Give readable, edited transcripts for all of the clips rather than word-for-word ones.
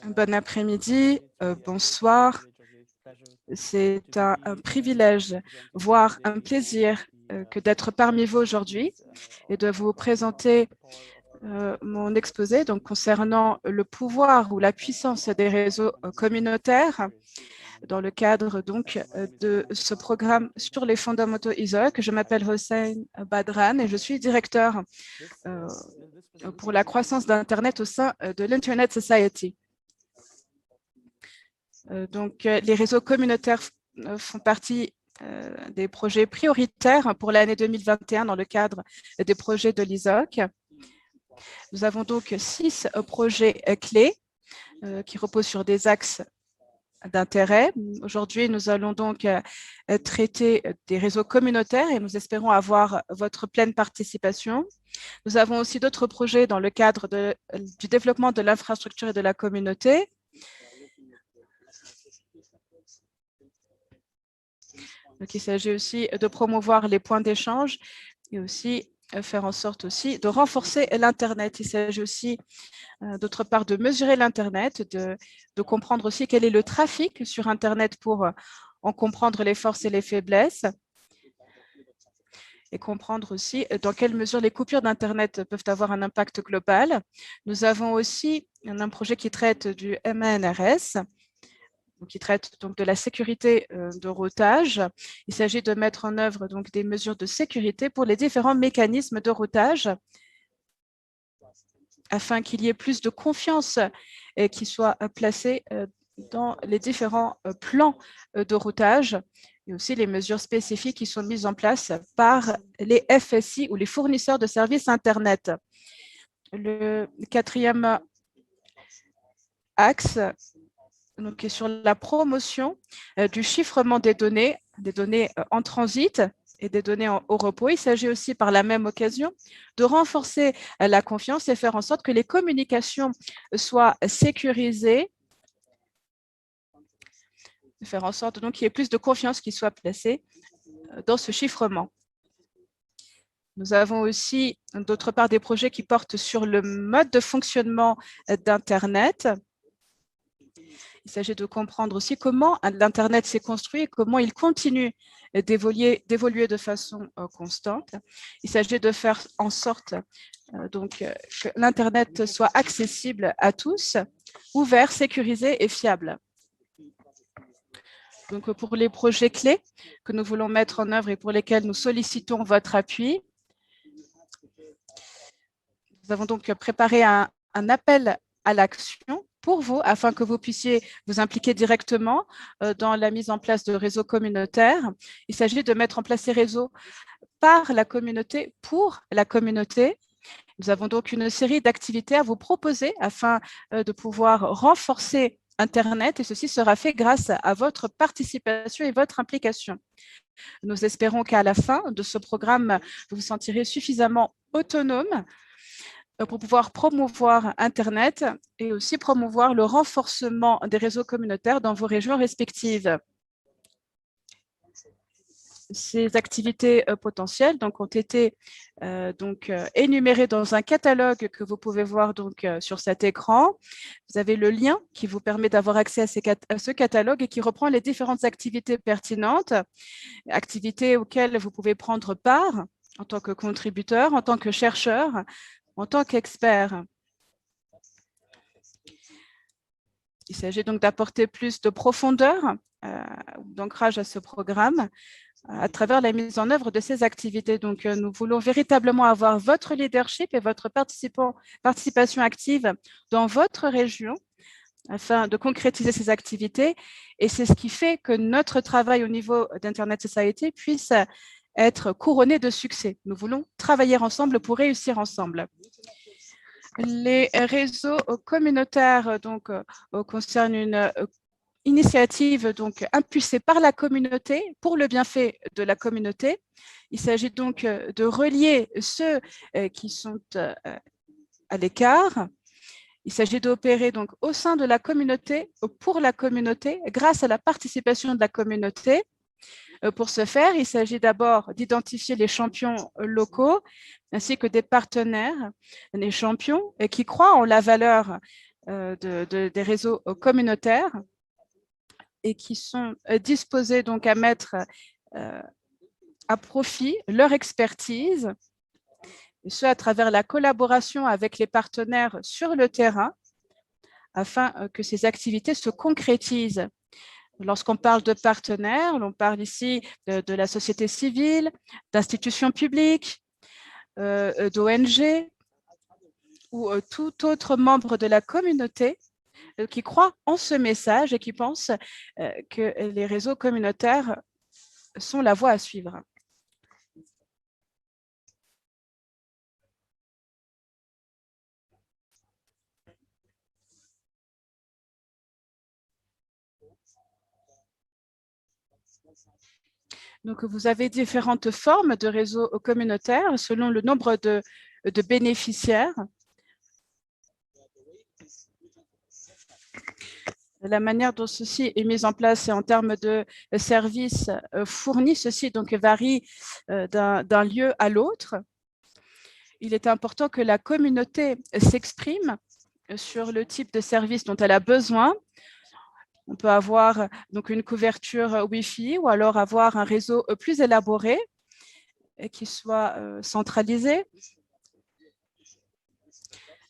Bon après-midi, bonsoir. C'est un privilège, voire un plaisir que d'être parmi vous aujourd'hui et de vous présenter mon exposé donc, concernant le pouvoir ou la puissance des réseaux communautaires dans le cadre donc, de ce programme sur les fondamentaux ISOC. Je m'appelle Hossein Badran et je suis directeur pour la croissance d'Internet au sein de l'Internet Society. Donc, les réseaux communautaires font partie des projets prioritaires pour l'année 2021 dans le cadre des projets de l'ISOC. Nous avons donc 6 projets clés qui reposent sur des axes d'intérêt. Aujourd'hui, nous allons donc traiter des réseaux communautaires et nous espérons avoir votre pleine participation. Nous avons aussi d'autres projets dans le cadre du développement de l'infrastructure et de la communauté. Donc, il s'agit aussi de promouvoir les points d'échange et aussi faire en sorte aussi de renforcer l'Internet. Il s'agit aussi, d'autre part, de mesurer l'Internet, de comprendre aussi quel est le trafic sur Internet pour en comprendre les forces et les faiblesses et comprendre aussi dans quelle mesure les coupures d'Internet peuvent avoir un impact global. Nous avons aussi un projet qui traite du MNRS, qui traite donc de la sécurité de routage. Il s'agit de mettre en œuvre donc des mesures de sécurité pour les différents mécanismes de routage afin qu'il y ait plus de confiance et qui soit placée dans les différents plans de routage et aussi les mesures spécifiques qui sont mises en place par les FSI ou les fournisseurs de services Internet. Le 4e axe donc, sur la promotion du chiffrement des données en transit et des données au repos. Il s'agit aussi par la même occasion de renforcer la confiance et faire en sorte que les communications soient sécurisées, de faire en sorte donc qu'il y ait plus de confiance qui soit placée dans ce chiffrement. Nous avons aussi, d'autre part, des projets qui portent sur le mode de fonctionnement d'Internet. Il s'agit de comprendre aussi comment l'Internet s'est construit et comment il continue d'évoluer de façon constante. Il s'agit de faire en sorte donc, que l'Internet soit accessible à tous, ouvert, sécurisé et fiable. Donc, pour les projets clés que nous voulons mettre en œuvre et pour lesquels nous sollicitons votre appui, nous avons donc préparé un appel à l'action pour vous, afin que vous puissiez vous impliquer directement dans la mise en place de réseaux communautaires. Il s'agit de mettre en place ces réseaux par la communauté, pour la communauté. Nous avons donc une série d'activités à vous proposer afin de pouvoir renforcer Internet et ceci sera fait grâce à votre participation et votre implication. Nous espérons qu'à la fin de ce programme, vous vous sentirez suffisamment autonome pour pouvoir promouvoir Internet et aussi promouvoir le renforcement des réseaux communautaires dans vos régions respectives. Ces activités potentielles donc, ont été énumérées dans un catalogue que vous pouvez voir donc, sur cet écran. Vous avez le lien qui vous permet d'avoir accès à ce catalogue et qui reprend les différentes activités pertinentes, activités auxquelles vous pouvez prendre part en tant que contributeur, en tant que chercheur, en tant qu'expert. Il s'agit donc d'apporter plus de profondeur, d'ancrage à ce programme à travers la mise en œuvre de ces activités. Donc, nous voulons véritablement avoir votre leadership et votre participation active dans votre région afin de concrétiser ces activités. Et c'est ce qui fait que notre travail au niveau d'Internet Society puisse être couronné de succès. Nous voulons travailler ensemble pour réussir ensemble. Les réseaux communautaires donc, concernent une initiative donc, impulsée par la communauté pour le bienfait de la communauté. Il s'agit donc de relier ceux qui sont à l'écart. Il s'agit d'opérer donc au sein de la communauté, pour la communauté, grâce à la participation de la communauté. Pour ce faire, il s'agit d'abord d'identifier les champions locaux ainsi que des partenaires, des champions qui croient en la valeur des réseaux communautaires et qui sont disposés donc à mettre à profit leur expertise, et ce à travers la collaboration avec les partenaires sur le terrain afin que ces activités se concrétisent. Lorsqu'on parle de partenaires, on parle ici de la société civile, d'institutions publiques, d'ONG ou tout autre membre de la communauté qui croit en ce message et qui pense que les réseaux communautaires sont la voie à suivre. Donc, vous avez différentes formes de réseaux communautaires selon le nombre de bénéficiaires. La manière dont ceci est mis en place et en termes de services fournis, ceci donc varie d'un lieu à l'autre. Il est important que la communauté s'exprime sur le type de service dont elle a besoin. On peut avoir donc une couverture Wi-Fi ou alors avoir un réseau plus élaboré et qui soit centralisé.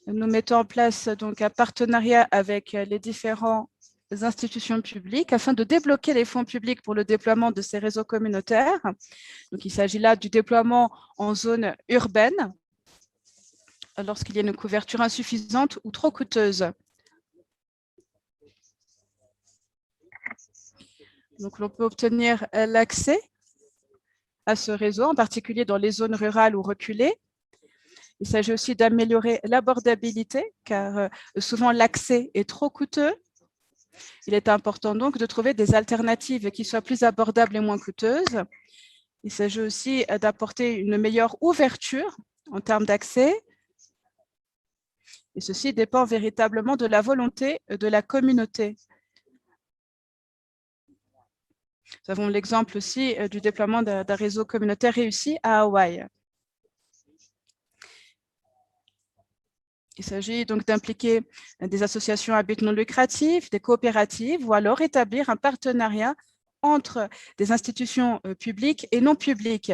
Nous mettons en place donc un partenariat avec les différentes institutions publiques afin de débloquer les fonds publics pour le déploiement de ces réseaux communautaires. Donc, il s'agit là du déploiement en zone urbaine lorsqu'il y a une couverture insuffisante ou trop coûteuse. Donc, l'on peut obtenir l'accès à ce réseau, en particulier dans les zones rurales ou reculées. Il s'agit aussi d'améliorer l'abordabilité, car souvent l'accès est trop coûteux. Il est important donc de trouver des alternatives qui soient plus abordables et moins coûteuses. Il s'agit aussi d'apporter une meilleure ouverture en termes d'accès. Et ceci dépend véritablement de la volonté de la communauté. Nous avons l'exemple aussi du déploiement d'un réseau communautaire réussi à Hawaï. Il s'agit donc d'impliquer des associations à but non lucratif, des coopératives ou alors établir un partenariat entre des institutions publiques et non publiques.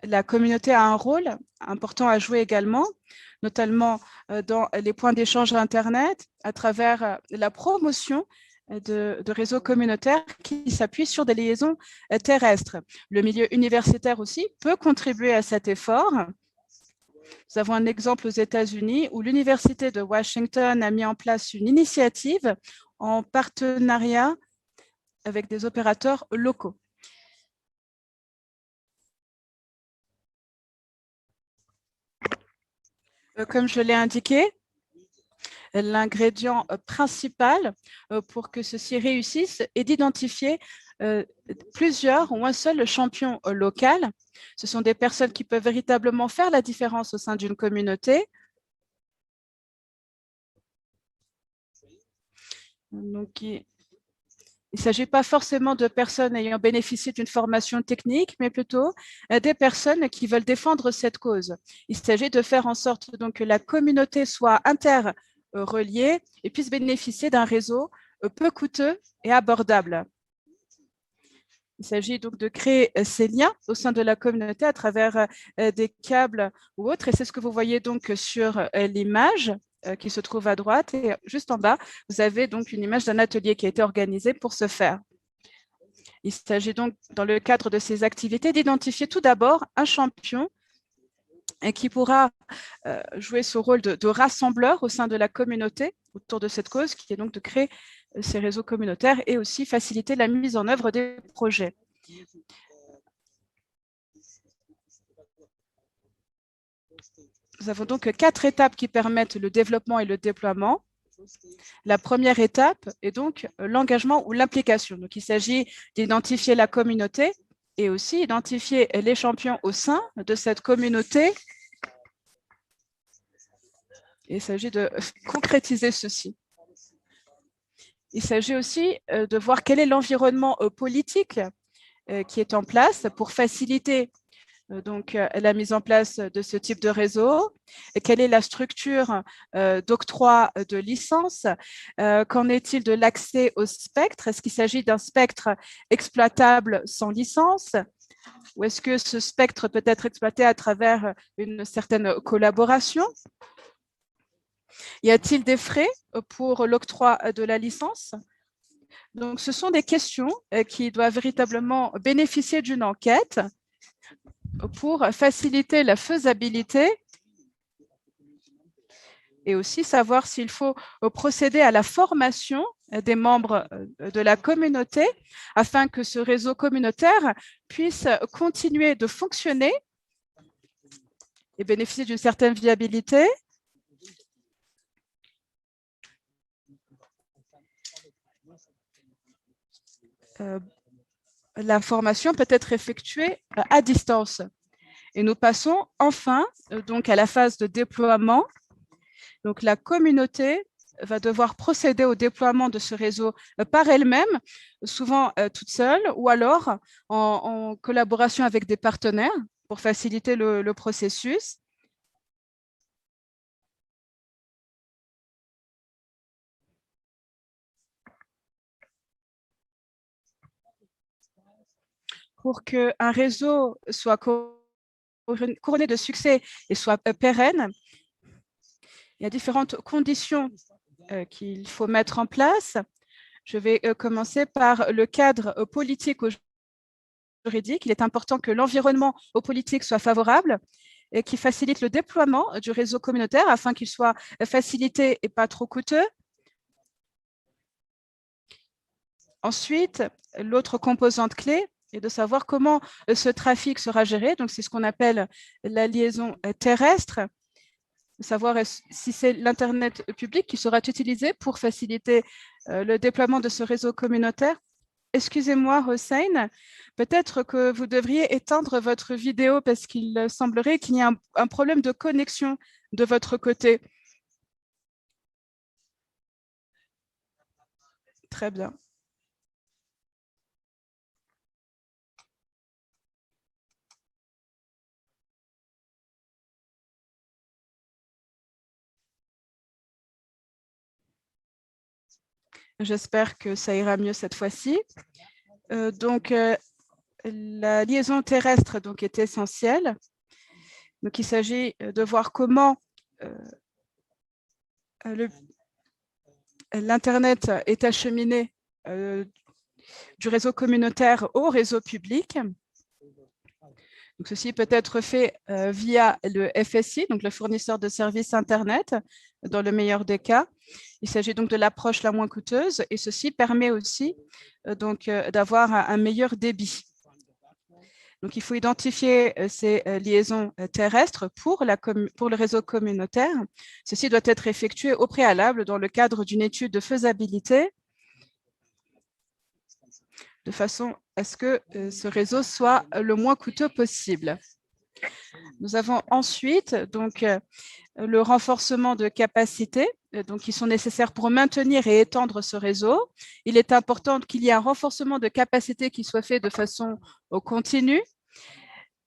La communauté a un rôle important à jouer également, notamment dans les points d'échange Internet, à travers la promotion de réseaux communautaires qui s'appuient sur des liaisons terrestres. Le milieu universitaire aussi peut contribuer à cet effort. Nous avons un exemple aux États-Unis où l'Université de Washington a mis en place une initiative en partenariat avec des opérateurs locaux. Comme je l'ai indiqué, l'ingrédient principal pour que ceci réussisse est d'identifier plusieurs ou un seul champion local. Ce sont des personnes qui peuvent véritablement faire la différence au sein d'une communauté. Donc, il ne s'agit pas forcément de personnes ayant bénéficié d'une formation technique, mais plutôt des personnes qui veulent défendre cette cause. Il s'agit de faire en sorte donc, que la communauté soit interreliée et puisse bénéficier d'un réseau peu coûteux et abordable. Il s'agit donc de créer ces liens au sein de la communauté à travers des câbles ou autres. Et c'est ce que vous voyez donc sur l'image qui se trouve à droite. Et juste en bas, vous avez donc une image d'un atelier qui a été organisé pour ce faire. Il s'agit donc, dans le cadre de ces activités, d'identifier tout d'abord un champion qui pourra jouer ce rôle de rassembleur au sein de la communauté autour de cette cause, qui est donc de créer ces réseaux communautaires et aussi faciliter la mise en œuvre des projets. Nous avons donc 4 étapes qui permettent le développement et le déploiement. La première étape est donc l'engagement ou l'implication. Donc, il s'agit d'identifier la communauté et aussi identifier les champions au sein de cette communauté. Il s'agit de concrétiser ceci. Il s'agit aussi de voir quel est l'environnement politique qui est en place pour faciliter la mise en place de ce type de réseau. Et quelle est la structure d'octroi de licence? Qu'en est-il de l'accès au spectre? Est-ce qu'il s'agit d'un spectre exploitable sans licence? Ou est-ce que ce spectre peut être exploité à travers une certaine collaboration? Y a-t-il des frais pour l'octroi de la licence? Donc, ce sont des questions qui doivent véritablement bénéficier d'une enquête pour faciliter la faisabilité et aussi savoir s'il faut procéder à la formation des membres de la communauté afin que ce réseau communautaire puisse continuer de fonctionner et bénéficier d'une certaine viabilité. La formation peut être effectuée à distance. Et nous passons enfin donc à la phase de déploiement. Donc, la communauté va devoir procéder au déploiement de ce réseau par elle-même, souvent toute seule, ou alors en collaboration avec des partenaires pour faciliter le processus. Pour qu'un réseau soit couronné de succès et soit pérenne, il y a différentes conditions qu'il faut mettre en place. Je vais commencer par le cadre politique ou juridique. Il est important que l'environnement politique soit favorable et qui facilite le déploiement du réseau communautaire afin qu'il soit facilité et pas trop coûteux. Ensuite, l'autre composante clé est de savoir comment ce trafic sera géré. Donc, c'est ce qu'on appelle la liaison terrestre, de savoir si c'est l'Internet public qui sera utilisé pour faciliter le déploiement de ce réseau communautaire. Excusez-moi, Hossein, peut-être que vous devriez éteindre votre vidéo parce qu'il semblerait qu'il y ait un problème de connexion de votre côté. Très bien. J'espère que ça ira mieux cette fois-ci. La liaison terrestre est essentielle. Donc, il s'agit de voir comment l'Internet est acheminé du réseau communautaire au réseau public. Donc, ceci peut être fait via le FSI, donc le fournisseur de services Internet, dans le meilleur des cas. Il s'agit donc de l'approche la moins coûteuse et ceci permet aussi d'avoir un meilleur débit. Donc, il faut identifier ces liaisons terrestres pour le réseau communautaire. Ceci doit être effectué au préalable dans le cadre d'une étude de faisabilité de façon à ce que ce réseau soit le moins coûteux possible. Nous avons ensuite le renforcement de capacités qui sont nécessaires pour maintenir et étendre ce réseau. Il est important qu'il y ait un renforcement de capacités qui soit fait de façon continue.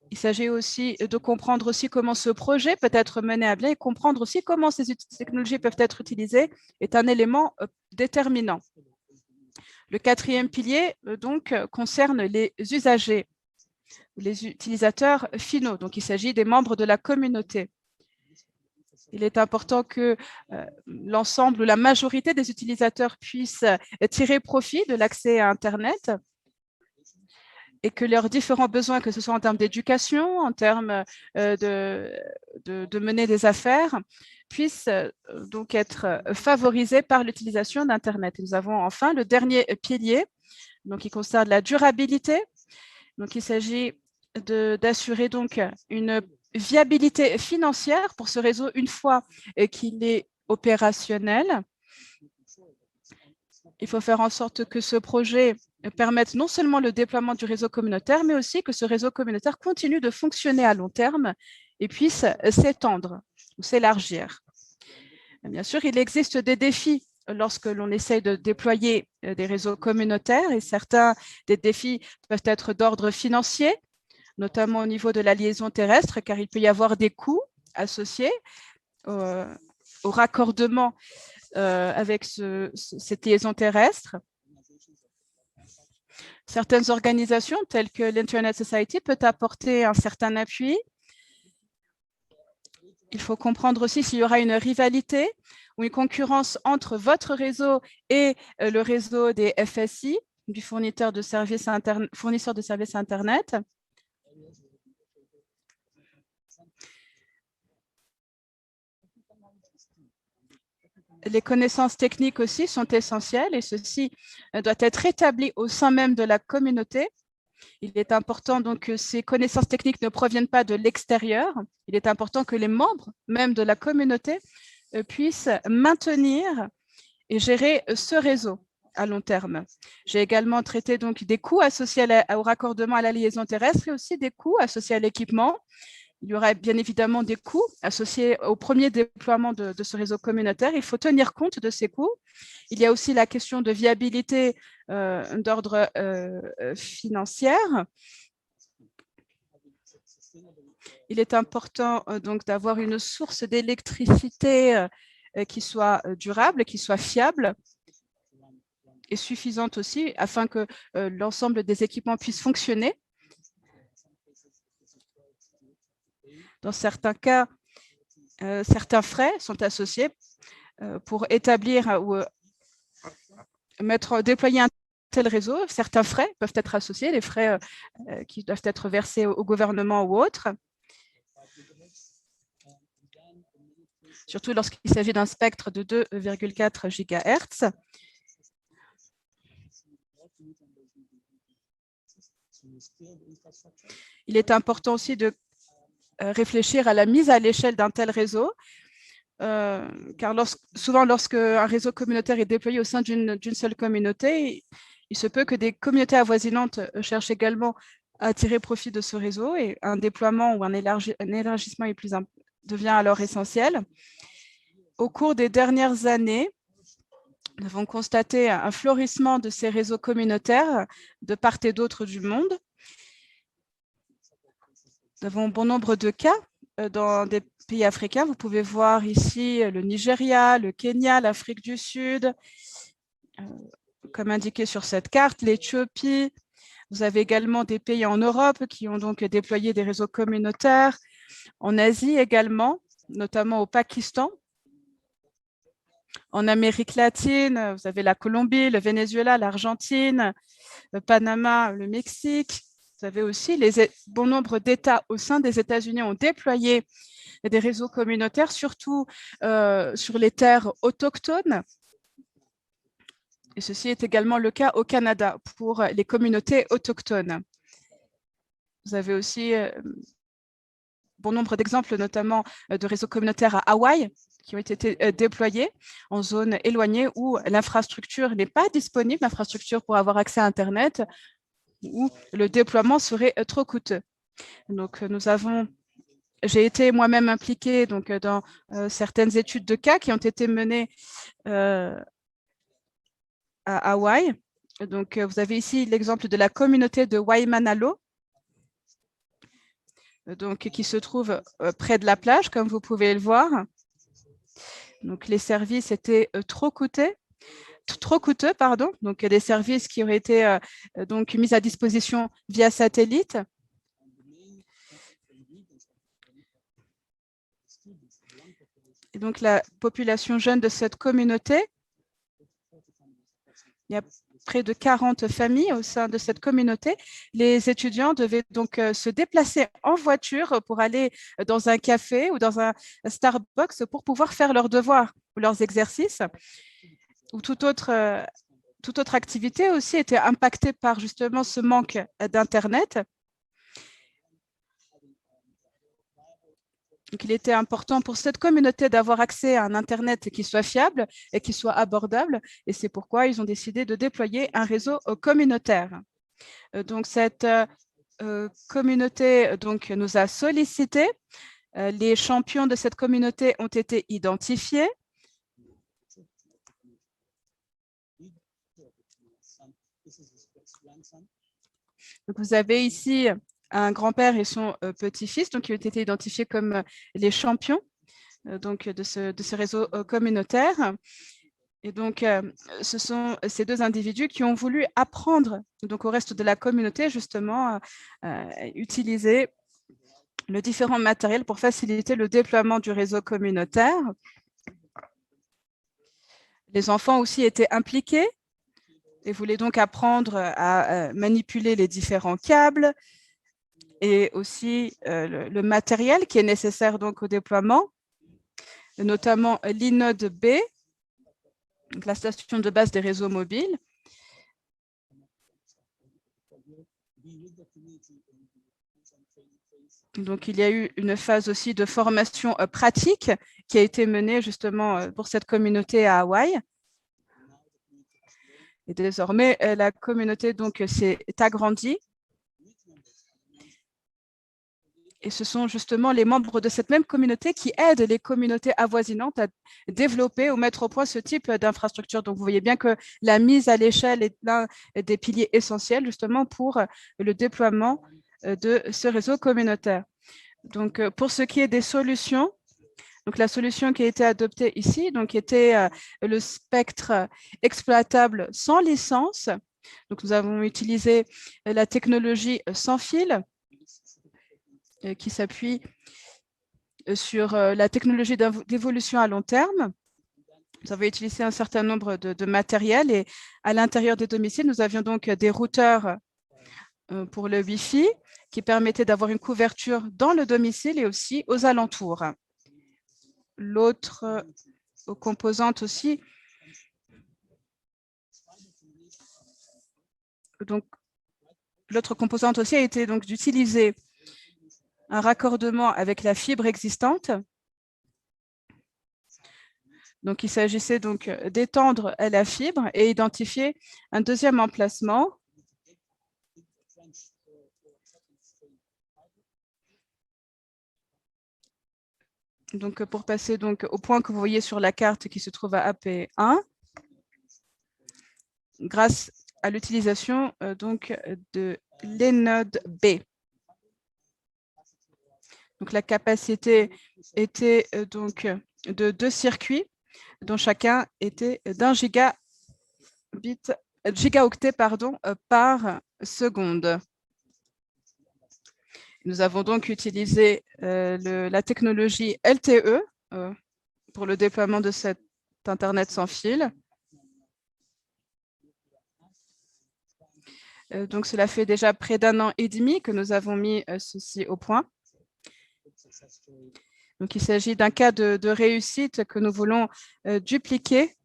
Il s'agit aussi de comprendre aussi comment ce projet peut être mené à bien et comprendre aussi comment ces technologies peuvent être utilisées est un élément déterminant. Le quatrième pilier concerne les usagers, les utilisateurs finaux. Donc, il s'agit des membres de la communauté. Il est important que l'ensemble ou la majorité des utilisateurs puissent tirer profit de l'accès à Internet et que leurs différents besoins, que ce soit en termes d'éducation, en termes de mener des affaires, puissent donc être favorisés par l'utilisation d'Internet. Nous avons enfin le dernier pilier, qui concerne la durabilité. Donc, il s'agit d'assurer une viabilité financière pour ce réseau une fois qu'il est opérationnel. Il faut faire en sorte que ce projet permette non seulement le déploiement du réseau communautaire, mais aussi que ce réseau communautaire continue de fonctionner à long terme et puisse s'étendre ou s'élargir. Bien sûr, il existe des défis lorsque l'on essaye de déployer des réseaux communautaires et certains des défis peuvent être d'ordre financier, notamment au niveau de la liaison terrestre, car il peut y avoir des coûts associés au raccordement avec cette liaison terrestre. Certaines organisations, telles que l'Internet Society, peuvent apporter un certain appui. Il faut comprendre aussi s'il y aura une rivalité ou une concurrence entre votre réseau et le réseau des FSI, du fournisseur de services Internet. Les connaissances techniques aussi sont essentielles et ceci doit être établi au sein même de la communauté. Il est important donc que ces connaissances techniques ne proviennent pas de l'extérieur. Il est important que les membres même de la communauté puissent maintenir et gérer ce réseau à long terme. J'ai également traité donc des coûts associés au raccordement à la liaison terrestre et aussi des coûts associés à l'équipement. Il y aurait bien évidemment des coûts associés au premier déploiement de ce réseau communautaire. Il faut tenir compte de ces coûts. Il y a aussi la question de viabilité d'ordre financière. Il est important donc d'avoir une source d'électricité qui soit durable, qui soit fiable et suffisante aussi afin que l'ensemble des équipements puissent fonctionner. Dans certains cas, certains frais sont associés pour établir ou déployer un tel réseau. Certains frais peuvent être associés, les frais qui doivent être versés au gouvernement ou autres. Surtout lorsqu'il s'agit d'un spectre de 2,4 GHz. Il est important aussi de réfléchir à la mise à l'échelle d'un tel réseau, car souvent lorsque un réseau communautaire est déployé au sein d'une seule communauté, il se peut que des communautés avoisinantes cherchent également à tirer profit de ce réseau et un déploiement ou un élargissement devient alors essentiel. Au cours des dernières années, nous avons constaté un florissement de ces réseaux communautaires de part et d'autre du monde. Nous avons bon nombre de cas dans des pays africains. Vous pouvez voir ici le Nigeria, le Kenya, l'Afrique du Sud, comme indiqué sur cette carte, l'Éthiopie. Vous avez également des pays en Europe qui ont donc déployé des réseaux communautaires, en Asie également, notamment au Pakistan. En Amérique latine, vous avez la Colombie, le Venezuela, l'Argentine, le Panama, le Mexique. Vous avez aussi bon nombre d'États au sein des États-Unis ont déployé des réseaux communautaires, surtout sur les terres autochtones. Et ceci est également le cas au Canada pour les communautés autochtones. Vous avez aussi bon nombre d'exemples, notamment de réseaux communautaires à Hawaï, qui ont été déployés en zone éloignée où l'infrastructure n'est pas disponible, l'infrastructure pour avoir accès à Internet, où le déploiement serait trop coûteux. Donc, j'ai été moi-même impliquée donc, dans certaines études de cas qui ont été menées à Hawaï. Donc, vous avez ici l'exemple de la communauté de Waimanalo, donc, qui se trouve près de la plage, comme vous pouvez le voir. Donc, les services étaient trop coûteux, pardon. Donc, des services qui auraient été donc mis à disposition via satellite. Et donc, la population jeune de cette communauté, il y a près de 40 familles au sein de cette communauté. Les étudiants devaient donc se déplacer en voiture pour aller dans un café ou dans un Starbucks pour pouvoir faire leurs devoirs ou leurs exercices. Ou toute autre activité aussi était impactée par justement ce manque d'Internet. Donc, il était important pour cette communauté d'avoir accès à un Internet qui soit fiable et qui soit abordable. Et c'est pourquoi ils ont décidé de déployer un réseau communautaire. Donc, cette communauté donc, nous a sollicité. Les champions de cette communauté ont été identifiés. Donc, vous avez ici un grand-père et son petit-fils, donc qui ont été identifiés comme les champions donc, de ce réseau communautaire. Et donc, ce sont ces deux individus qui ont voulu apprendre donc, au reste de la communauté, justement, utiliser le différent matériel pour faciliter le déploiement du réseau communautaire. Les enfants aussi étaient impliqués et voulaient donc apprendre à manipuler les différents câbles et aussi le matériel qui est nécessaire donc au déploiement, notamment l'inode B, donc la station de base des réseaux mobiles. Donc, il y a eu une phase aussi de formation pratique qui a été menée justement pour cette communauté à Hawaï. Et désormais, la communauté s'est agrandie. Et ce sont justement les membres de cette même communauté qui aident les communautés avoisinantes à développer ou mettre au point ce type d'infrastructure. Donc, vous voyez bien que la mise à l'échelle est l'un des piliers essentiels justement pour le déploiement de ce réseau communautaire. Donc, pour ce qui est des solutions, donc la solution qui a été adoptée ici donc, était le spectre exploitable sans licence. Donc, nous avons utilisé la technologie sans fil qui s'appuie sur la technologie d'évolution à long terme. Nous avons utilisé un certain nombre de matériels et à l'intérieur des domiciles, nous avions donc des routeurs pour le Wi-Fi qui permettaient d'avoir une couverture dans le domicile et aussi aux alentours. L'autre composante aussi, donc l'autre composante aussi a été donc d'utiliser un raccordement avec la fibre existante. Donc, il s'agissait donc d'étendre la fibre et identifier un deuxième emplacement. Donc, pour passer donc au point que vous voyez sur la carte qui se trouve à AP1, grâce à l'utilisation donc de l'inode B. Donc, la capacité était donc de 2 circuits dont chacun était d'1 gigaoctet par seconde. Nous avons donc utilisé la technologie LTE pour le déploiement de cet Internet sans fil. Donc, cela fait déjà près d'1 an et demi que nous avons mis ceci au point. Donc, il s'agit d'un cas de réussite que nous voulons dupliquer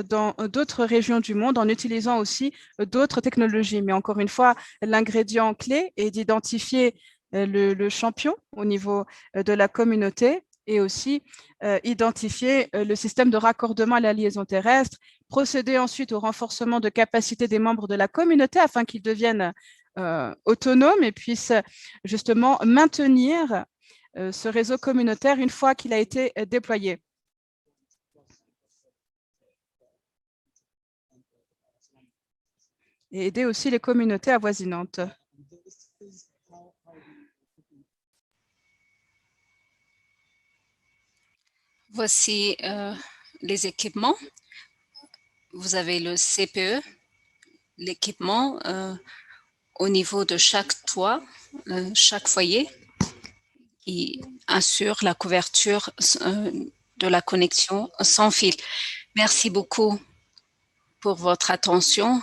dans d'autres régions du monde en utilisant aussi d'autres technologies. Mais encore une fois, l'ingrédient clé est d'identifier le champion au niveau de la communauté et aussi identifier le système de raccordement à la liaison terrestre, procéder ensuite au renforcement de capacité des membres de la communauté afin qu'ils deviennent autonomes et puissent justement maintenir ce réseau communautaire une fois qu'il a été déployé. Et aider aussi les communautés avoisinantes. Voici les équipements. Vous avez le CPE, l'équipement au niveau de chaque toit, chaque foyer, qui assure la couverture de la connexion sans fil. Merci beaucoup pour votre attention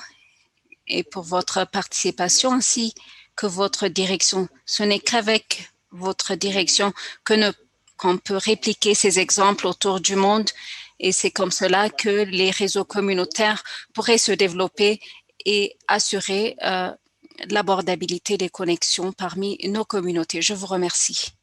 et pour votre participation ainsi que votre direction. Ce n'est qu'avec votre direction qu'on peut répliquer ces exemples autour du monde et c'est comme cela que les réseaux communautaires pourraient se développer et assurer l'abordabilité des connexions parmi nos communautés. Je vous remercie.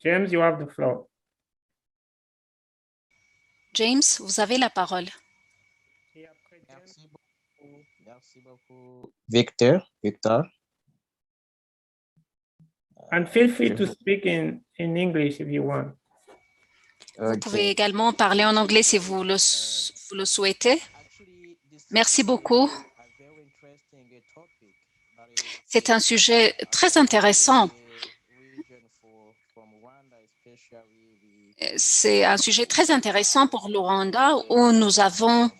James, you have the floor. James, vous avez la parole. Merci beaucoup, Victor. And feel free to speak in English if you want. Vous pouvez également parler en anglais si vous le souhaitez. Merci beaucoup. C'est un sujet très intéressant. C'est un sujet très intéressant pour le Rwanda où nous avons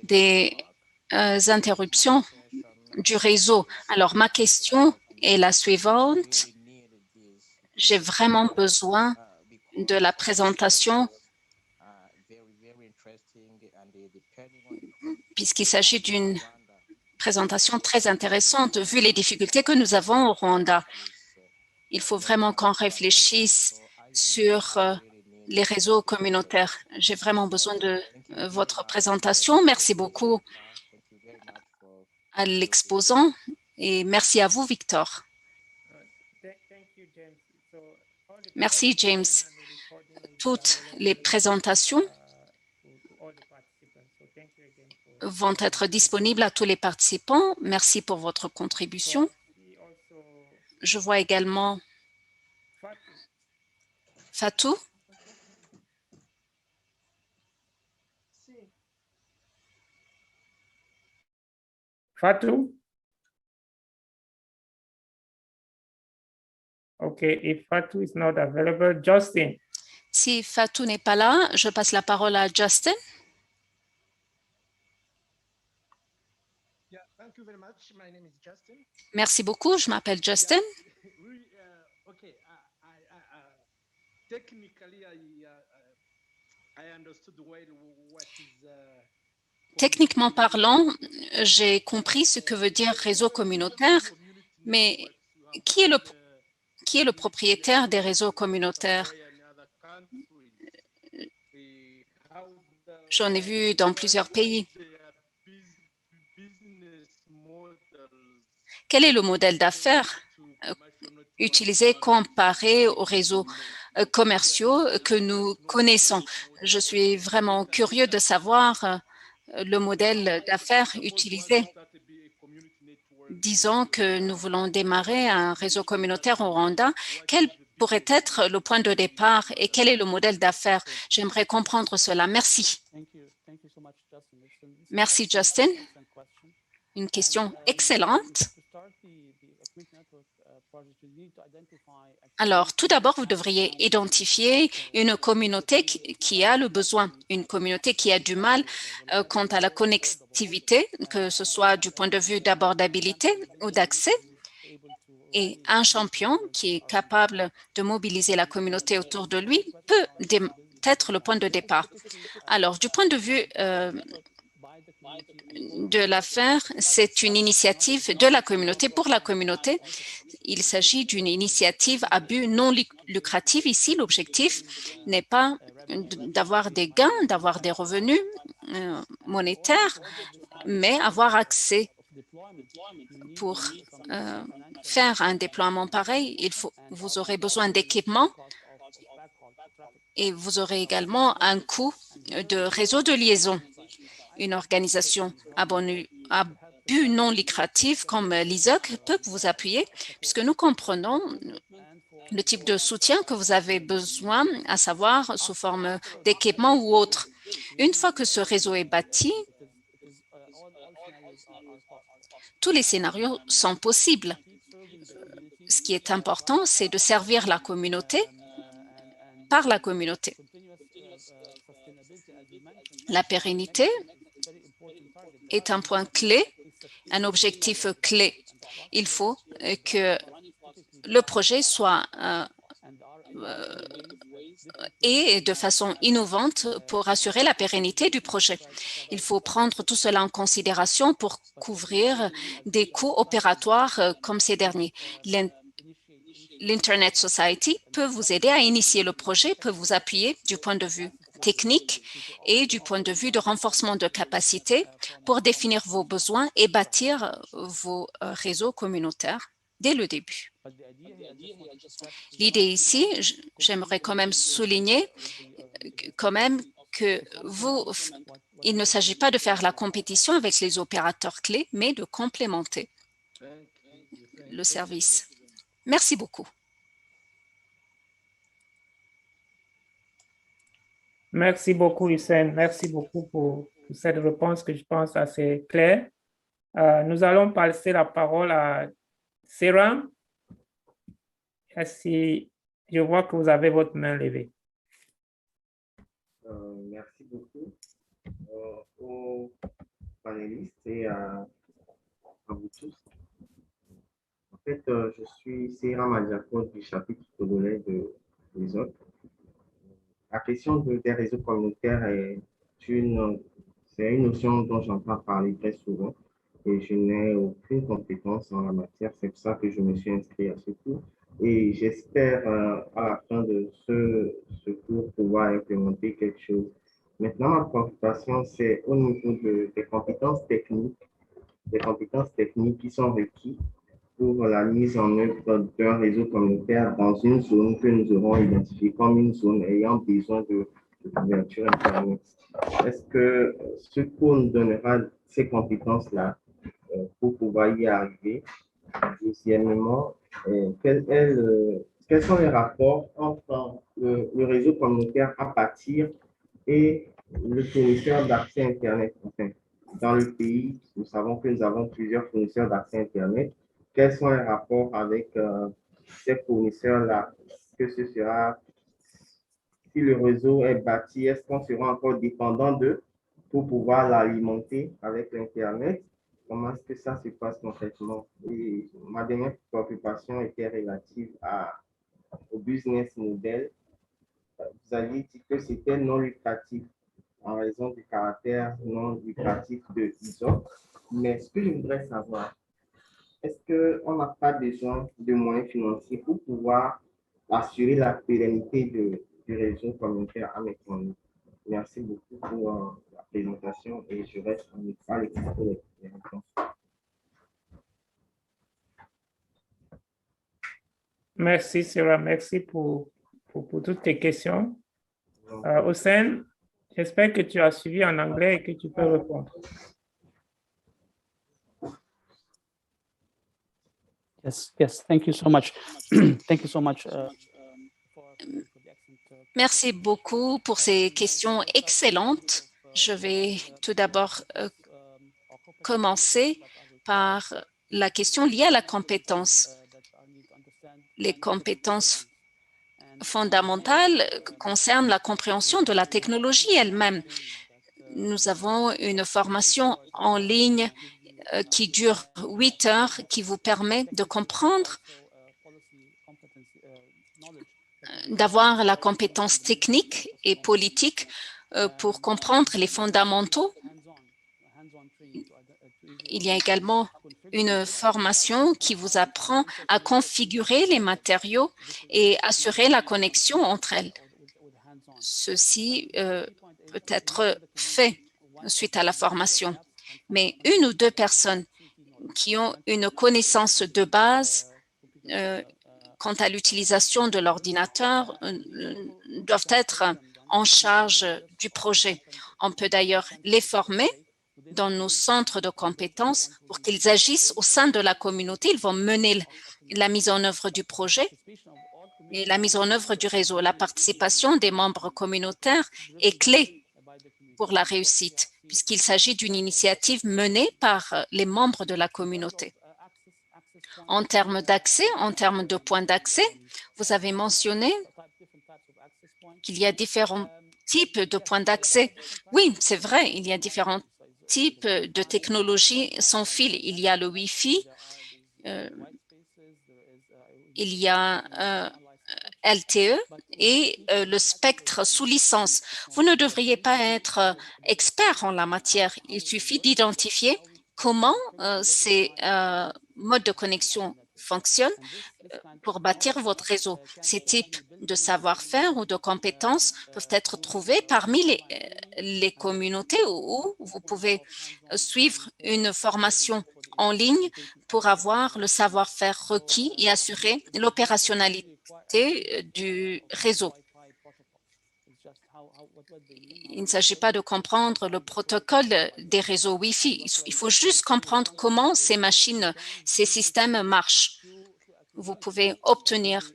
des interruptions du réseau. Alors, ma question est la suivante. J'ai vraiment besoin de la présentation puisqu'il s'agit d'une présentation très intéressante vu les difficultés que nous avons au Rwanda. Il faut vraiment qu'on réfléchisse sur les réseaux communautaires. J'ai vraiment besoin de votre présentation. Merci beaucoup à l'exposant et merci à vous, Victor. Merci, James. Toutes les présentations vont être disponibles à tous les participants. Merci pour votre contribution. Je vois également Fatou. Fatou? Okay, if Fatou is not available, Justin. Si Fatou n'est pas là, je passe la parole à Justin. Thank you very much. My name is Justin. Merci beaucoup, je m'appelle Justin. Techniquement parlant, j'ai compris ce que veut dire réseau communautaire, mais qui est le propriétaire des réseaux communautaires? J'en ai vu dans plusieurs pays. Quel est le modèle d'affaires utilisé comparé aux réseaux commerciaux que nous connaissons? Je suis vraiment curieux de savoir le modèle d'affaires utilisé. Disons que nous voulons démarrer un réseau communautaire au Rwanda. Quel pourrait être le point de départ et quel est le modèle d'affaires? J'aimerais comprendre cela. Merci. Merci, Justin. Une question excellente. Alors, tout d'abord, vous devriez identifier une communauté qui a le besoin, une communauté qui a du mal quant à la connectivité, que ce soit du point de vue d'abordabilité ou d'accès, et un champion qui est capable de mobiliser la communauté autour de lui peut être le point de départ. Alors, du point de vue de l'affaire, c'est une initiative de la communauté pour la communauté. Il s'agit d'une initiative à but non lucratif. Ici, l'objectif n'est pas d'avoir des gains, d'avoir des revenus monétaires, mais avoir accès. Pour faire un déploiement pareil, vous aurez besoin d'équipements et vous aurez également un coût de réseau de liaison. Une organisation à but non lucratif comme l'ISOC peut vous appuyer puisque nous comprenons le type de soutien que vous avez besoin, à savoir sous forme d'équipement ou autre. Une fois que ce réseau est bâti, tous les scénarios sont possibles. Ce qui est important, c'est de servir la communauté par la communauté. La pérennité est un point clé, un objectif clé. Il faut que le projet soit et de façon innovante pour assurer la pérennité du projet. Il faut prendre tout cela en considération pour couvrir des coûts opératoires comme ces derniers. L'Internet Society peut vous aider à initier le projet, peut vous appuyer du point de vue technique et du point de vue de renforcement de capacité pour définir vos besoins et bâtir vos réseaux communautaires. dès le début. L'idée ici, j'aimerais quand même souligner quand même que il ne s'agit pas de faire la compétition avec les opérateurs clés, mais de complémenter le service. Merci beaucoup. Merci beaucoup, Hussein. Merci beaucoup pour cette réponse que je pense assez claire. Nous allons passer la parole à Sarah. Si je vois que vous avez votre main levée. Merci beaucoup aux panélistes et à vous tous. En fait, je suis Seira Madiako du chapitre togolais de l'ISOC. La question des réseaux communautaires c'est une notion dont j'entends parler très souvent et je n'ai aucune compétence en la matière. C'est pour ça que je me suis inscrit à ce cours. Et j'espère à la fin de ce cours pouvoir implémenter quelque chose. Maintenant, ma préoccupation, c'est au niveau des compétences techniques qui sont requises pour la mise en œuvre d'un réseau communautaire dans une zone que nous aurons identifiée comme une zone ayant besoin de couverture Internet. Est-ce que ce cours nous donnera ces compétences-là pour pouvoir y arriver? Deuxièmement, quels sont les rapports entre le réseau communautaire à bâtir et le fournisseur d'accès Internet? Enfin, dans le pays, nous savons que nous avons plusieurs fournisseurs d'accès Internet. Quels sont les rapports avec ces fournisseurs-là? Que ce sera, si le réseau est bâti, est-ce qu'on sera encore dépendant d'eux pour pouvoir l'alimenter avec l'Internet? Comment est-ce que ça se passe concrètement? Et ma dernière préoccupation était relative au business model. Vous aviez dit que c'était non lucratif en raison du caractère non lucratif de l'ISOC. Mais ce que je voudrais savoir, est-ce qu'on n'a pas besoin de moyens financiers pour pouvoir assurer la pérennité du réseau communautaire à l'économie? Merci beaucoup pour la présentation et je reste à l'écoute des réponses. Merci, Sarah. Merci pour toutes tes questions. Hussein, j'espère que tu as suivi en anglais et que tu peux répondre. Yes, thank you so much. Thank you so much. Merci beaucoup pour ces questions excellentes. Je vais tout d'abord commencer par la question liée à la compétence. Les compétences fondamentales concernent la compréhension de la technologie elle-même. Nous avons une formation en ligne qui dure 8 heures, qui vous permet de comprendre, d'avoir la compétence technique et politique pour comprendre les fondamentaux. Il y a également une formation qui vous apprend à configurer les matériaux et assurer la connexion entre elles. Ceci peut être fait suite à la formation. Mais une ou deux personnes qui ont une connaissance de base quant à l'utilisation de l'ordinateur doivent être en charge du projet. On peut d'ailleurs les former dans nos centres de compétences pour qu'ils agissent au sein de la communauté. Ils vont mener la mise en œuvre du projet et la mise en œuvre du réseau. La participation des membres communautaires est clé pour la réussite, puisqu'il s'agit d'une initiative menée par les membres de la communauté. En termes d'accès, en termes de points d'accès, vous avez mentionné qu'il y a différents types de points d'accès. Oui, c'est vrai, il y a différents types de technologies sans fil. Il y a le Wi-Fi, il y a LTE et le spectre sous licence. Vous ne devriez pas être expert en la matière. Il suffit d'identifier comment ces modes de connexion fonctionnent pour bâtir votre réseau. Ces types de savoir-faire ou de compétences peuvent être trouvés parmi les communautés où vous pouvez suivre une formation en ligne pour avoir le savoir-faire requis et assurer l'opérationnalité du réseau. Il ne s'agit pas de comprendre le protocole des réseaux Wi-Fi. Il faut juste comprendre comment ces machines, ces systèmes marchent. Vous pouvez obtenir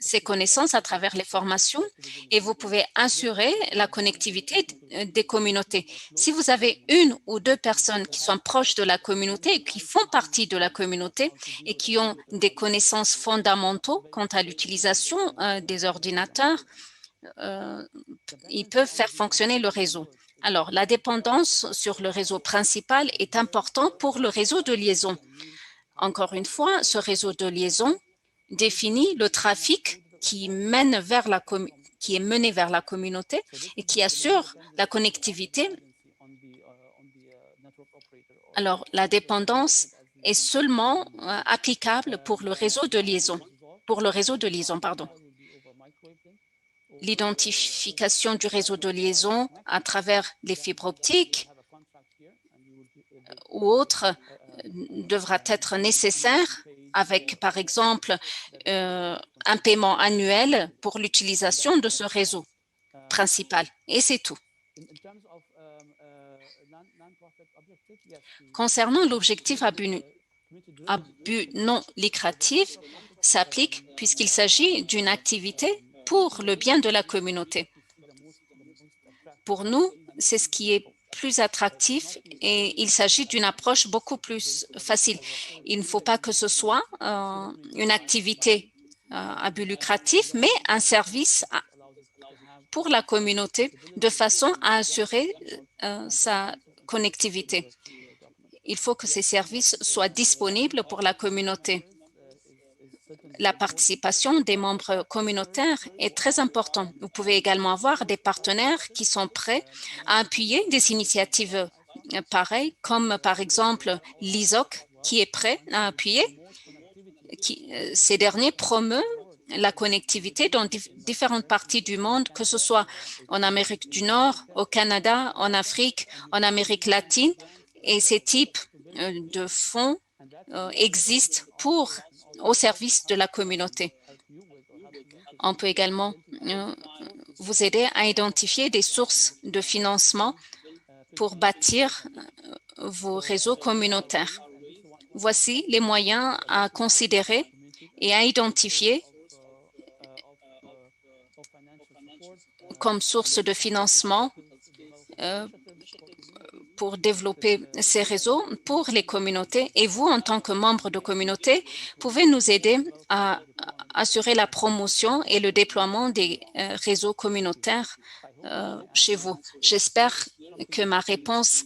ces connaissances à travers les formations et vous pouvez assurer la connectivité des communautés. Si vous avez une ou deux personnes qui sont proches de la communauté et qui font partie de la communauté et qui ont des connaissances fondamentaux quant à l'utilisation des ordinateurs, ils peuvent faire fonctionner le réseau. Alors, la dépendance sur le réseau principal est importante pour le réseau de liaison. Encore une fois, ce réseau de liaison définit le trafic qui est mené vers la communauté et qui assure la connectivité. Alors, la dépendance est seulement applicable pour le réseau de liaison. L'identification du réseau de liaison à travers les fibres optiques ou autres devra être nécessaire avec, par exemple, un paiement annuel pour l'utilisation de ce réseau principal. Et c'est tout. Concernant l'objectif à but non lucratif, s'applique puisqu'il s'agit d'une activité pour le bien de la communauté. Pour nous, c'est ce qui est plus attractif et il s'agit d'une approche beaucoup plus facile. Il ne faut pas que ce soit une activité à but lucratif, mais un service pour la communauté de façon à assurer sa connectivité. Il faut que ces services soient disponibles pour la communauté. La participation des membres communautaires est très importante. Vous pouvez également avoir des partenaires qui sont prêts à appuyer des initiatives pareilles, comme par exemple l'ISOC, qui est prêt à appuyer. Ces derniers promeuvent la connectivité dans différentes parties du monde, que ce soit en Amérique du Nord, au Canada, en Afrique, en Amérique latine. Et ces types de fonds existent au service de la communauté. On peut également vous aider à identifier des sources de financement pour bâtir vos réseaux communautaires. Voici les moyens à considérer et à identifier comme source de financement pour développer ces réseaux pour les communautés. Et vous, en tant que membre de communauté, pouvez nous aider à assurer la promotion et le déploiement des réseaux communautaires chez vous. J'espère que ma réponse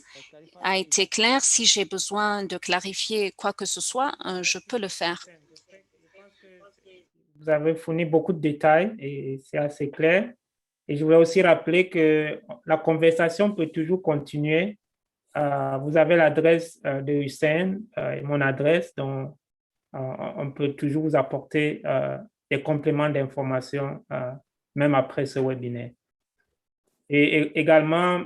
a été claire. Si j'ai besoin de clarifier quoi que ce soit, je peux le faire. Vous avez fourni beaucoup de détails et c'est assez clair. Et je voulais aussi rappeler que la conversation peut toujours continuer. Vous avez l'adresse de Hussein et mon adresse, donc on peut toujours vous apporter des compléments d'information même après ce webinaire. Et également,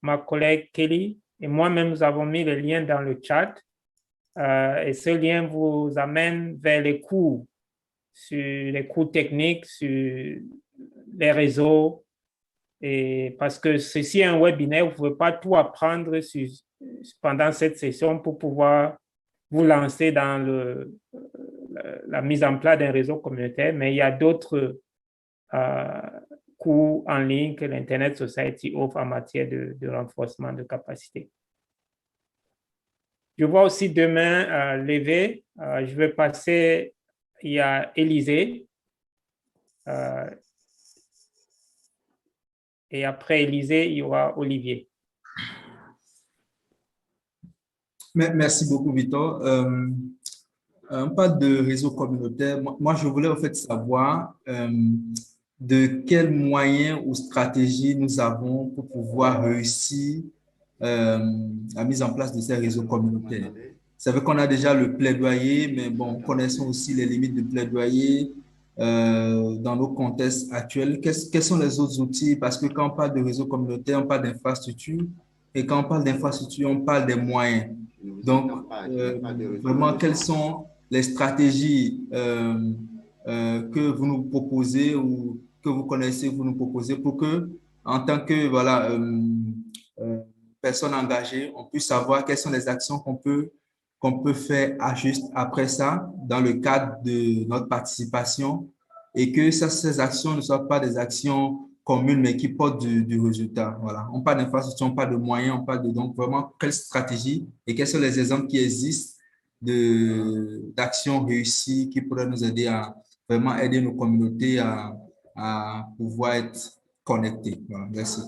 ma collègue Kelly et moi-même, nous avons mis le lien dans le chat et ce lien vous amène vers les cours, sur les cours techniques, sur les réseaux. Et parce que ceci est un webinaire, vous ne pouvez pas tout apprendre pendant cette session pour pouvoir vous lancer dans la mise en place d'un réseau communautaire, mais il y a d'autres cours en ligne que l'Internet Society offre en matière de renforcement de capacité. Je vois aussi deux mains levées. Je vais passer, il y a Élisée. Et après Élisée, il y aura Olivier. Merci beaucoup, Victor. On parle de réseau communautaire. Moi, je voulais en fait savoir de quels moyens ou stratégies nous avons pour pouvoir réussir la mise en place de ces réseaux communautaires. C'est vrai qu'on a déjà le plaidoyer, mais bon, connaissons aussi les limites du plaidoyer dans nos contextes actuels. Quels sont les autres outils? Parce que quand on parle de réseau communautaire, on parle d'infrastructure, Et quand on parle d'infrastructure, on parle des moyens. Donc, vraiment, quelles sont les stratégies que vous nous proposez ou que vous connaissez, vous nous proposez pour que, en tant que voilà, personne engagée, on puisse savoir quelles sont les actions qu'on peut faire juste après ça dans le cadre de notre participation et que ces actions ne soient pas des actions communes, mais qui portent du résultat. Voilà. On parle d'infrastructure, on parle de moyens, on parle de donc vraiment quelle stratégie et quels sont les exemples qui existent d'actions réussies qui pourraient nous aider à vraiment aider nos communautés à pouvoir être connectées. Voilà. Merci.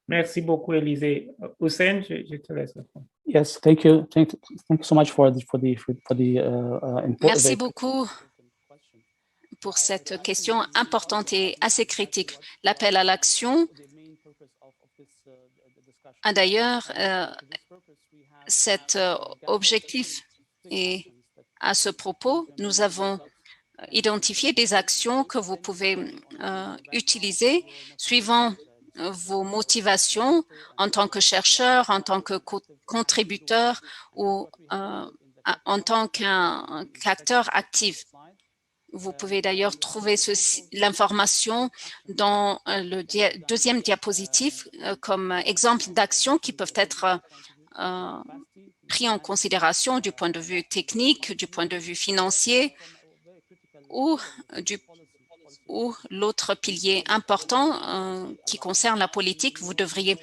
Merci beaucoup, Élisée. Hussein, je te laisse répondre. Yes, thank you. Thank you so much for the Merci beaucoup pour cette question importante et assez critique. L'appel à l'action a d'ailleurs cet objectif. Et à ce propos, nous avons identifié des actions que vous pouvez utiliser suivant vos motivations en tant que chercheur, en tant que contributeur ou en tant qu'acteur actif. Vous pouvez d'ailleurs trouver l'information dans le deuxième diapositive comme exemple d'actions qui peuvent être pris en considération du point de vue technique, du point de vue financier ou l'autre pilier important qui concerne la politique. Vous devriez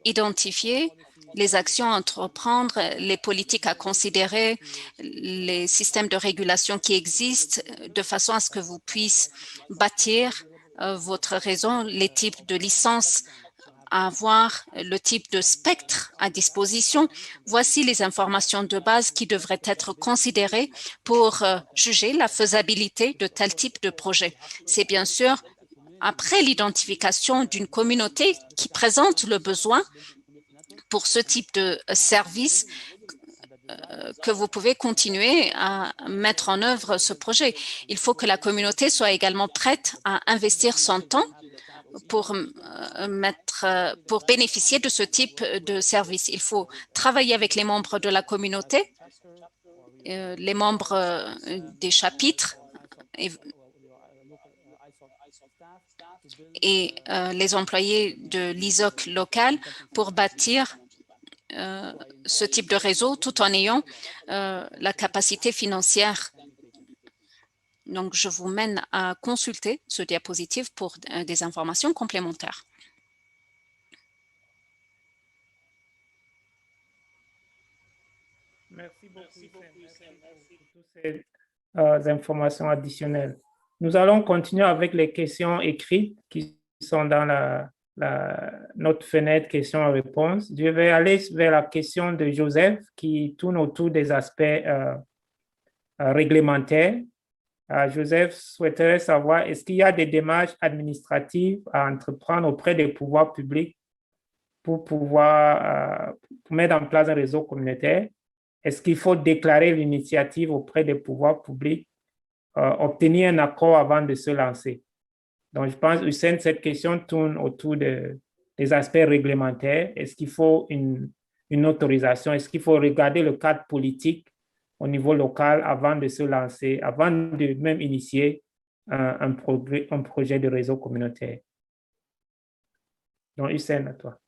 identifier les actions à entreprendre, les politiques à considérer, les systèmes de régulation qui existent, de façon à ce que vous puissiez bâtir votre réseau, les types de licences à avoir, le type de spectre à disposition. Voici les informations de base qui devraient être considérées pour juger la faisabilité de tel type de projet. C'est bien sûr après l'identification d'une communauté qui présente le besoin pour ce type de service que vous pouvez continuer à mettre en œuvre ce projet. Il faut que la communauté soit également prête à investir son temps pour bénéficier de ce type de service. Il faut travailler avec les membres de la communauté, les membres des chapitres et les employés de l'ISOC local pour bâtir ce type de réseau tout en ayant la capacité financière. Donc, je vous mène à consulter ce diapositive pour des informations complémentaires. Merci beaucoup pour toutes ces informations additionnelles. Nous allons continuer avec les questions écrites qui sont dans notre fenêtre questions-réponses. Je vais aller vers la question de Joseph qui tourne autour des aspects réglementaires. Joseph souhaiterait savoir, est-ce qu'il y a des démarches administratives à entreprendre auprès des pouvoirs publics pour pouvoir pour mettre en place un réseau communautaire? Est-ce qu'il faut déclarer l'initiative auprès des pouvoirs publics, obtenir un accord avant de se lancer? Donc, je pense, Hussein, cette question tourne autour des aspects réglementaires. Est-ce qu'il faut une autorisation? Est-ce qu'il faut regarder le cadre politique au niveau local avant de se lancer, avant de même initier un projet de réseau communautaire? Donc, Hussein, à toi.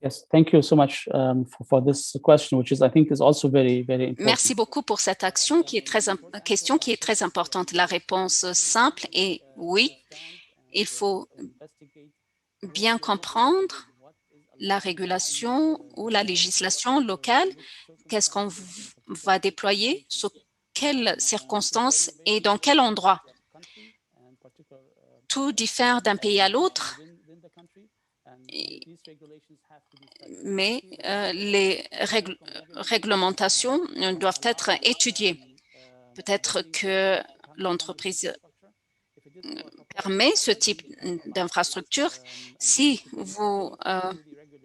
Yes, thank you so much for this question, which I think is also very important. Merci beaucoup pour cette question qui est très importante. La réponse simple est oui. Il faut bien comprendre la régulation ou la législation locale. Qu'est-ce qu'on va déployer, sous quelles circonstances et dans quel endroit. Tout diffère d'un pays à l'autre. Mais les réglementations doivent être étudiées. Peut-être que l'entreprise permet ce type d'infrastructure. Si vous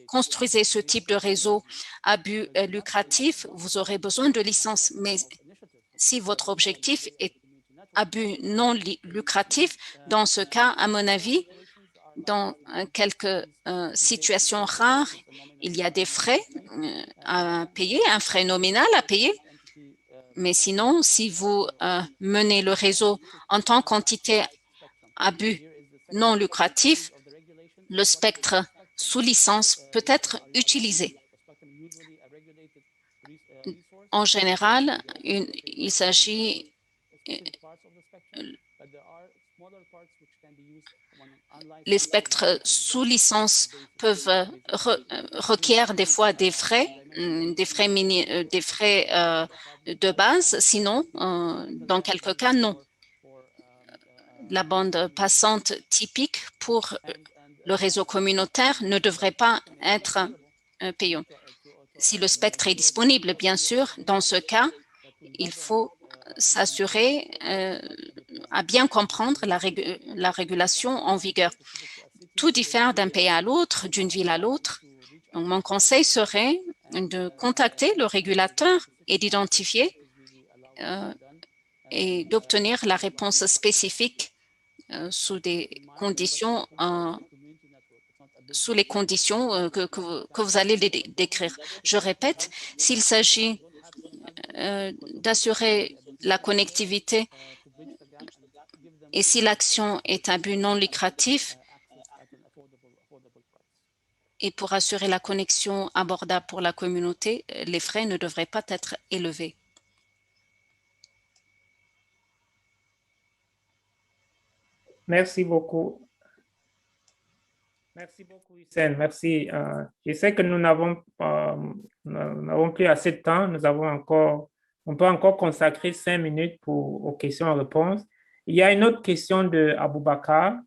construisez ce type de réseau à but lucratif, vous aurez besoin de licences. Mais si votre objectif est à but non lucratif. Dans ce cas, à mon avis, dans quelques situations rares, il y a des frais à payer, un frais nominal à payer. Mais sinon, si vous menez le réseau en tant qu'entité à but non lucratif, le spectre sous licence peut être utilisé. En général, il s'agit les spectres sous licence peuvent requérir des fois des frais de base, sinon, dans quelques cas, non. La bande passante typique pour le réseau communautaire ne devrait pas être payant. Si le spectre est disponible, bien sûr, dans ce cas, il faut s'assurer à bien comprendre la régulation en vigueur. Tout diffère d'un pays à l'autre, d'une ville à l'autre. Donc, mon conseil serait de contacter le régulateur et d'identifier et d'obtenir la réponse spécifique sous des conditions sous les conditions que vous allez décrire. Je répète, s'il s'agit d'assurer la connectivité et si l'action est à but non lucratif et pour assurer la connexion abordable pour la communauté, les frais ne devraient pas être élevés. Merci beaucoup. Merci beaucoup, Hussein. Merci. Je sais que nous n'avons plus assez de temps. On peut encore consacrer 5 minutes aux questions-réponses. Il y a une autre question de Aboubakar,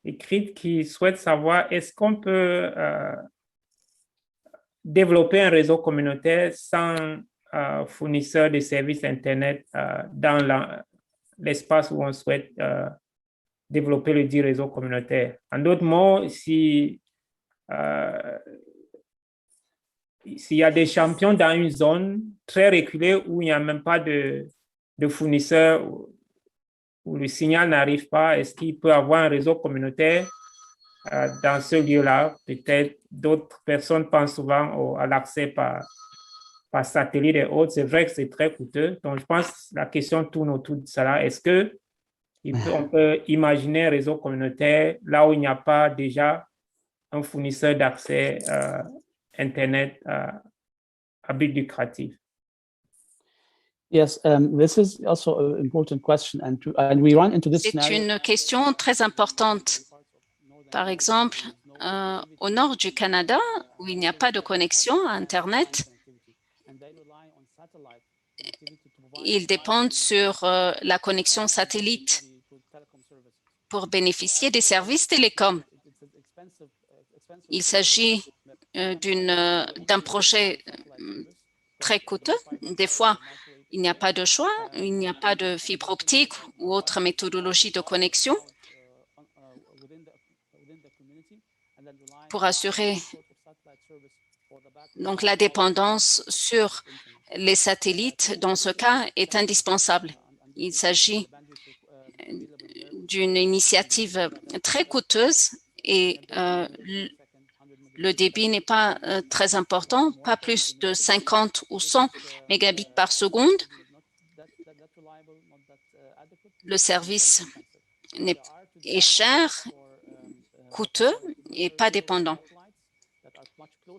écrite, qui souhaite savoir est-ce qu'on peut développer un réseau communautaire sans fournisseur de services Internet dans l'espace où on souhaite développer le dit réseau communautaire. En d'autres mots, s'il y a des champions dans une zone très reculée où il n'y a même pas de fournisseur, où le signal n'arrive pas, est-ce qu'il peut avoir un réseau communautaire dans ce lieu-là? Peut-être d'autres personnes pensent souvent à l'accès par satellite et autres. C'est vrai que c'est très coûteux. Donc, je pense que la question tourne autour de cela. Est-ce que on peut imaginer un réseau communautaire là où il n'y a pas déjà un fournisseur d'accès Internet à but lucratif? Yes, this is also an important question, and we run into this C'est scenario. une question très importante. Par exemple, au nord du Canada, où il n'y a pas de connexion à Internet, ils dépendent sur la connexion satellite pour bénéficier des services télécoms. Il s'agit d'un projet très coûteux. Des fois, il n'y a pas de choix, il n'y a pas de fibre optique ou autre méthodologie de connexion pour assurer donc la dépendance sur les satellites. Dans ce cas, est indispensable. Il s'agit d'une initiative très coûteuse et le débit n'est pas très important, pas plus de 50 ou 100 mégabits par seconde. Le service est cher, coûteux et pas dépendant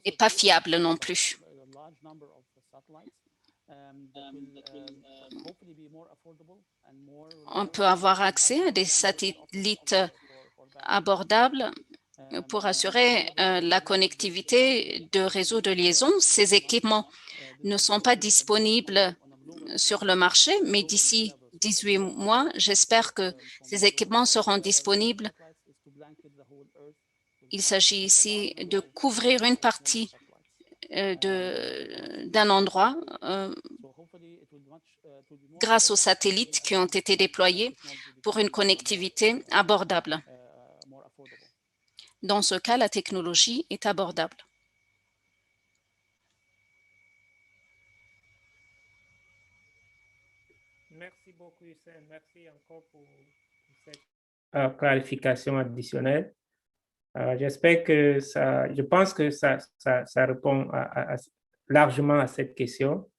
et pas fiable non plus. On peut avoir accès à des satellites abordables pour assurer la connectivité de réseaux de liaison. Ces équipements ne sont pas disponibles sur le marché, mais d'ici 18 mois, j'espère que ces équipements seront disponibles. Il s'agit ici de couvrir une partie d'un endroit grâce aux satellites qui ont été déployés pour une connectivité abordable. Dans ce cas, la technologie est abordable. Merci beaucoup. beaucoup, Hussein. Merci encore pour cette clarification additionnelle. J'espère que ça, je pense que ça répond largement à cette question.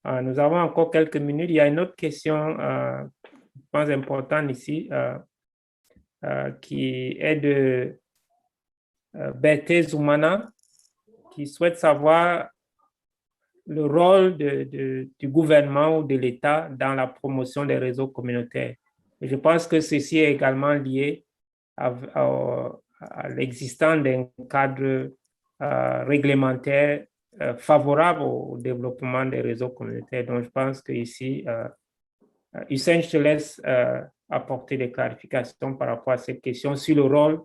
Nous avons encore quelques minutes. Il y a une autre question, je pense importante ici, qui est de Berthe Zoumana, qui souhaite savoir le rôle du gouvernement ou de l'État dans la promotion des réseaux communautaires. Et je pense que ceci est également lié à l'existence d'un cadre réglementaire favorable au développement des réseaux communautaires. Donc, je pense qu'ici, Hussein, je te laisse apporter des clarifications par rapport à cette question sur le rôle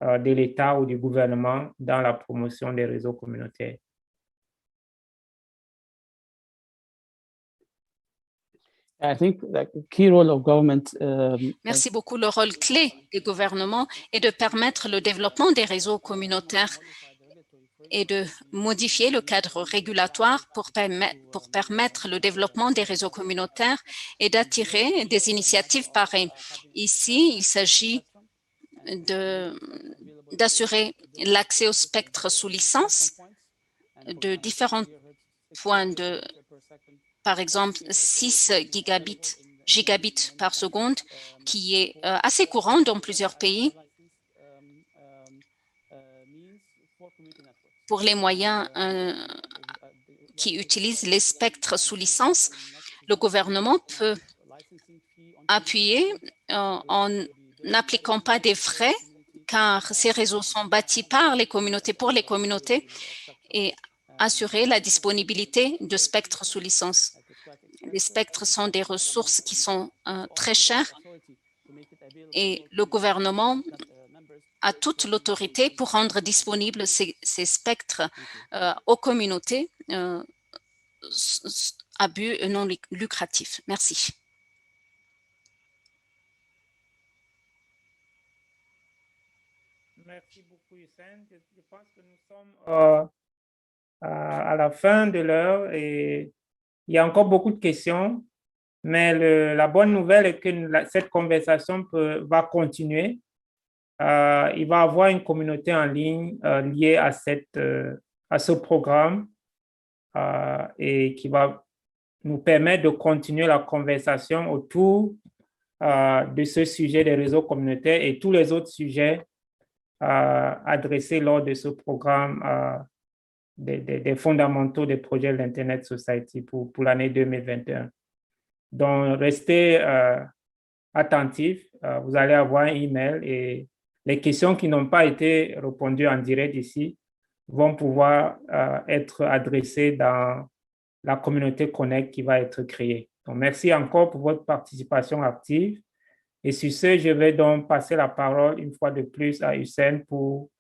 de l'État ou du gouvernement dans la promotion des réseaux communautaires. I think the key role of government. Merci beaucoup. Le rôle clé du gouvernement est de permettre le développement des réseaux communautaires et de modifier le cadre régulatoire pour permettre le développement des réseaux communautaires et d'attirer des initiatives pareilles. Ici, il s'agit d'assurer l'accès au spectre sous licence de différents points par exemple, 6 gigabits par seconde, qui est assez courant dans plusieurs pays. Pour les moyens qui utilisent les spectres sous licence, le gouvernement peut appuyer en n'appliquant pas des frais, car ces réseaux sont bâtis par les communautés, pour les communautés, et assurer la disponibilité de spectres sous licence. Les spectres sont des ressources qui sont très chères et le gouvernement a toute l'autorité pour rendre disponibles ces spectres aux communautés à but non lucratif. Merci. Merci beaucoup, Hussein. Je pense que nous sommes à la fin de l'heure et il y a encore beaucoup de questions, mais la bonne nouvelle est que cette conversation va continuer. Il va y avoir une communauté en ligne liée à ce programme et qui va nous permettre de continuer la conversation autour de ce sujet des réseaux communautaires et tous les autres sujets adressés lors de ce programme des fondamentaux des projets de l'Internet Society pour l'année 2021. Donc, restez attentifs. Vous allez avoir un email et les questions qui n'ont pas été répondues en direct ici vont pouvoir être adressées dans la communauté Connect qui va être créée. Donc, merci encore pour votre participation active. Et sur ce, je vais donc passer la parole une fois de plus à Hussein pour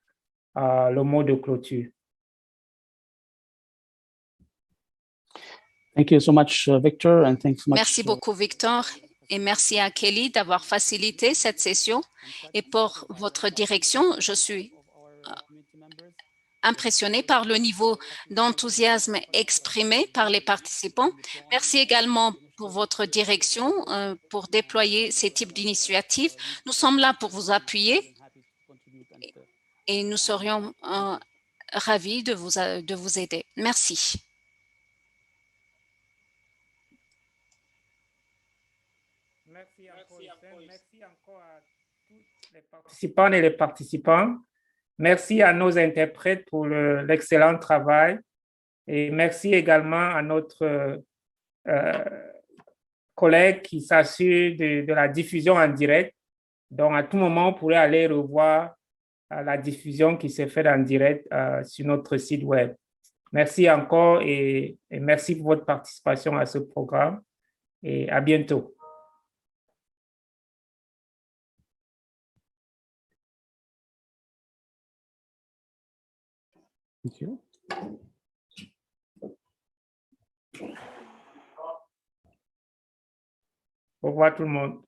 le mot de clôture. Thank you so much, Victor, and thanks so much. Merci beaucoup, Victor, et merci à Kelly d'avoir facilité cette session. Et pour votre direction, je suis impressionné par le niveau d'enthousiasme exprimé par les participants. Merci également pour votre direction, pour déployer ces types d'initiatives. Nous sommes là pour vous appuyer et nous serions ravis de vous aider. Merci. Merci encore, Hussein. Merci encore à tous les participants et les participants. Merci à nos interprètes pour l'excellent travail et merci également à notre collègue qui s'assure de la diffusion en direct. Donc, à tout moment, vous pourrez aller revoir la diffusion qui s'est faite en direct sur notre site web. Merci encore et merci pour votre participation à ce programme et à bientôt. Thank you. Au revoir tout le monde.